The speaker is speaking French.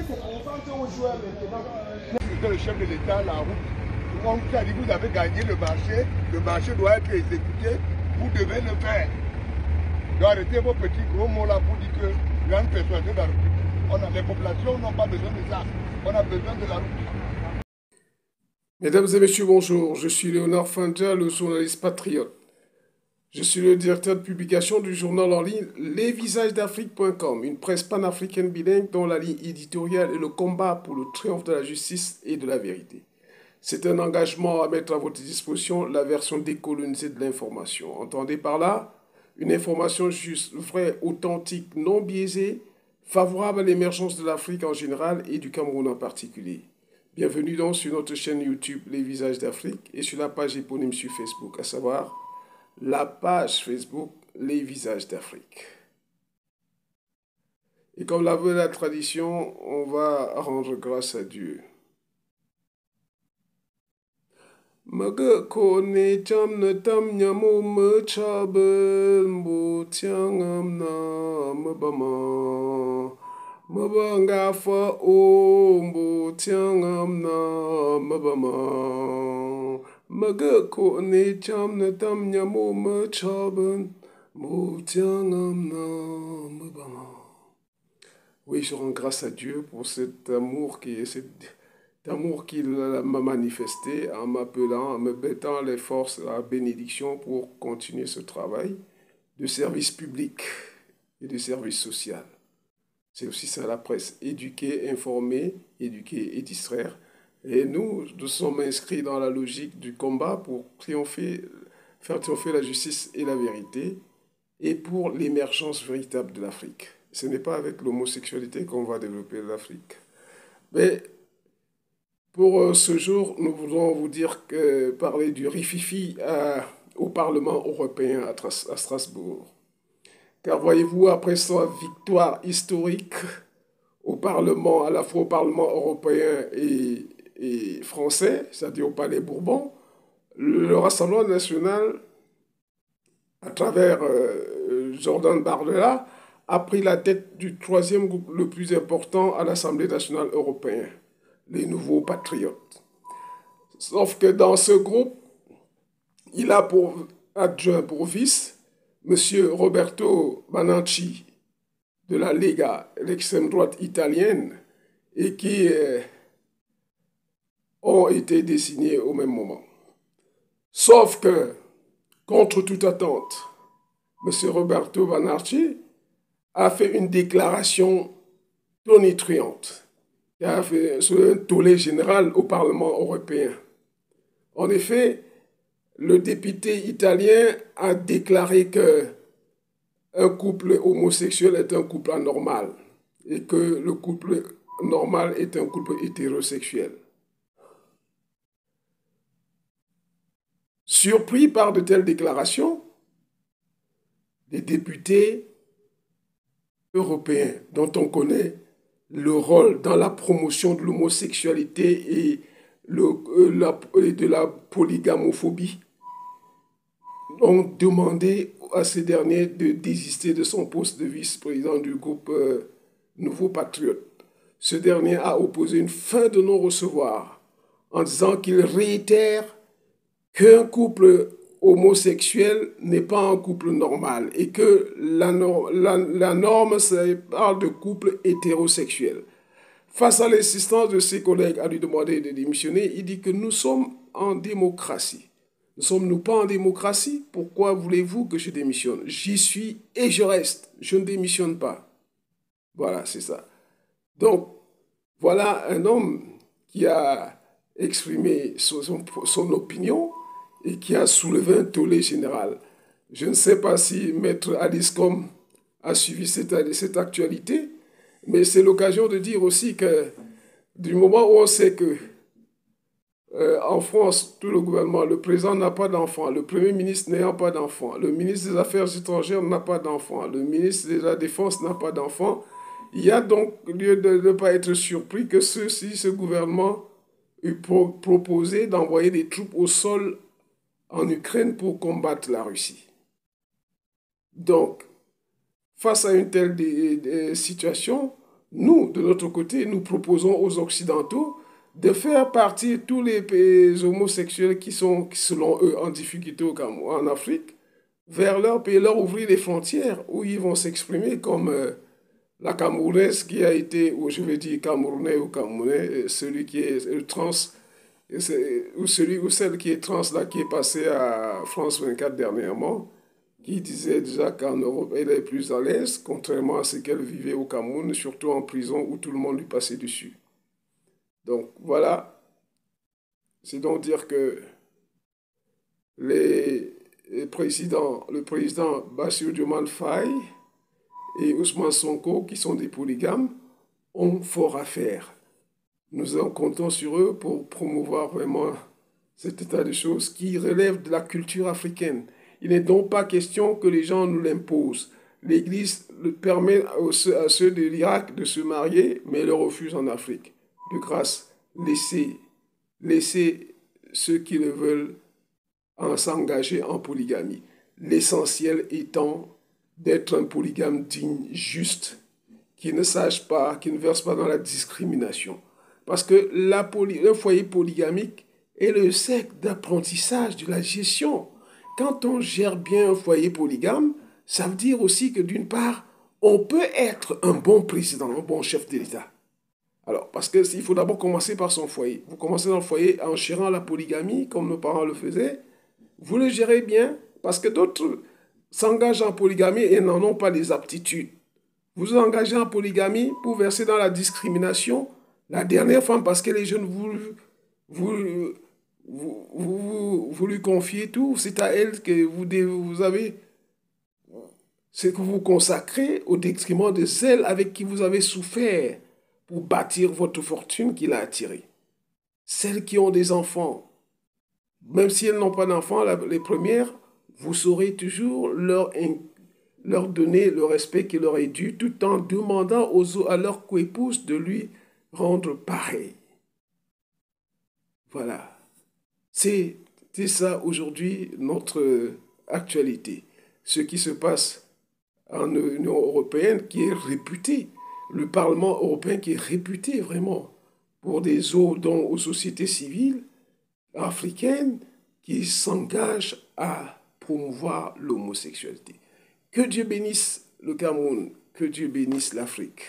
se concentre aux joueurs maintenant. Le chef de l'État, la route, on vous a dit vous avez gagné le marché doit être exécuté, vous devez le faire. Donc arrêtez vos petits gros mots là pour dire que rien ne persuader la route. Les populations n'ont pas besoin de ça, on a besoin de la route. Mesdames et messieurs, bonjour. Je suis Léonard Fandja, le journaliste patriote. Je suis le directeur de publication du journal en ligne lesvisagesdafrique.com, une presse panafricaine bilingue dont la ligne éditoriale est le combat pour le triomphe de la justice et de la vérité. C'est un engagement à mettre à votre disposition la version décolonisée de l'information. Entendez par là une information juste, vraie, authentique, non biaisée, favorable à l'émergence de l'Afrique en général et du Cameroun en particulier. Bienvenue donc sur notre chaîne YouTube Les Visages d'Afrique et sur la page éponyme sur Facebook, à savoir la page Facebook Les Visages d'Afrique. Et comme la veut la tradition, on va rendre grâce à Dieu. Maga kone chamna tam nyamu machabel mbo tiangam na mabama mabanga fa o mbo tiangam na mabama maga kone chamna tam nyamu machabel mbo tiangam na mabama. Oui, je rends grâce à Dieu pour cet amour qu'il m'a manifesté en m'appelant, en me mettant les forces, la bénédiction pour continuer ce travail de service public et de service social. C'est aussi ça la presse, éduquer, informer, éduquer et distraire. Et nous sommes inscrits dans la logique du combat pour faire triompher la justice et la vérité et pour l'émergence véritable de l'Afrique. Ce n'est pas avec l'homosexualité qu'on va développer l'Afrique. Mais pour ce jour, nous voulons vous dire parler du rififi au Parlement européen à Strasbourg. Car voyez-vous, après sa victoire historique au Parlement, à la fois au Parlement européen et français, c'est-à-dire au Palais Bourbon, le Rassemblement national, à travers Jordan Bardella, a pris la tête du troisième groupe le plus important à l'Assemblée nationale européenne, les nouveaux patriotes. Sauf que dans ce groupe, il a pour adjoint, pour vice, M. Roberto Banacci de la Lega, l'extrême droite italienne, et qui ont été désignés au même moment. Sauf que, contre toute attente, M. Roberto Banacci a fait une déclaration tonitruante. Il a fait un tollé général au Parlement européen. En effet, le député italien a déclaré que un couple homosexuel est un couple anormal et que le couple normal est un couple hétérosexuel. Surpris par de telles déclarations, les députés européens, dont on connaît le rôle dans la promotion de l'homosexualité et de la polygamophobie, ont demandé à ces derniers de désister de son poste de vice-président du groupe Nouveaux Patriotes. Ce dernier a opposé une fin de non-recevoir en disant qu'il réitère qu'un couple homosexuel n'est pas un couple normal et que la norme parle de couple hétérosexuel. Face à l'insistance de ses collègues à lui demander de démissionner, il dit que nous sommes en démocratie. Ne sommes-nous pas en démocratie? Pourquoi voulez-vous que je démissionne? J'y suis et je reste. Je ne démissionne pas. Voilà, c'est ça. Donc, voilà un homme qui a exprimé son opinion et qui a soulevé un tollé général. Je ne sais pas si Maître Aliscom a suivi cette actualité, mais c'est l'occasion de dire aussi que du moment où on sait que en France, tout le gouvernement, le président n'a pas d'enfant, le premier ministre n'ayant pas d'enfant, le ministre des Affaires étrangères n'a pas d'enfant, le ministre de la Défense n'a pas d'enfant, il y a donc lieu de ne pas être surpris que ce gouvernement ait proposé d'envoyer des troupes au sol en Ukraine pour combattre la Russie. Donc, face à une telle situation, nous, de notre côté, nous proposons aux Occidentaux de faire partir tous les pays homosexuels qui sont, selon eux, en difficulté en Afrique, vers leur pays, leur ouvrir les frontières où ils vont s'exprimer comme la Camerounaise qui a été, ou je vais dire Camerounais ou Camerounais, celui qui est trans, ou celui ou celle qui est trans là, qui est passé à France 24 dernièrement, qui disait déjà qu'en Europe, elle est plus à l'aise, contrairement à ce qu'elle vivait au Cameroun, surtout en prison où tout le monde lui passait dessus. Donc voilà, c'est donc dire que le président Bassirou Diomaye Faye et Ousmane Sonko, qui sont des polygames, ont fort à faire. Nous en comptons sur eux pour promouvoir vraiment cet état de choses qui relève de la culture africaine. Il n'est donc pas question que les gens nous l'imposent. L'Église permet à ceux de l'Irak de se marier, mais le refuse en Afrique. De grâce, laissez ceux qui le veulent s'engager en polygamie. L'essentiel étant d'être un polygame digne, juste, qui ne sache pas, qui ne verse pas dans la discrimination. Parce que le foyer polygamique est le cercle d'apprentissage de la gestion. Quand on gère bien un foyer polygame, ça veut dire aussi que d'une part, on peut être un bon président, un bon chef d'État. Alors, parce qu'il faut d'abord commencer par son foyer. Vous commencez dans le foyer en gérant la polygamie, comme nos parents le faisaient. Vous le gérez bien, parce que d'autres s'engagent en polygamie et n'en ont pas les aptitudes. Vous vous engagez en polygamie pour verser dans la discrimination. La dernière femme, parce que les jeunes vous lui confiez tout, c'est à elle que vous avez, c'est que vous consacrez au détriment de celles avec qui vous avez souffert pour bâtir votre fortune qui l'a attirée. Celles qui ont des enfants, même si elles n'ont pas d'enfants, les premières, vous saurez toujours leur donner le respect qui leur est dû, tout en demandant à leur coépouse de lui rendre pareil. Voilà. C'est ça aujourd'hui notre actualité. Ce qui se passe en Union européenne qui est réputée, le Parlement européen qui est réputé vraiment pour des dons aux sociétés civiles africaines qui s'engagent à promouvoir l'homosexualité. Que Dieu bénisse le Cameroun, que Dieu bénisse l'Afrique.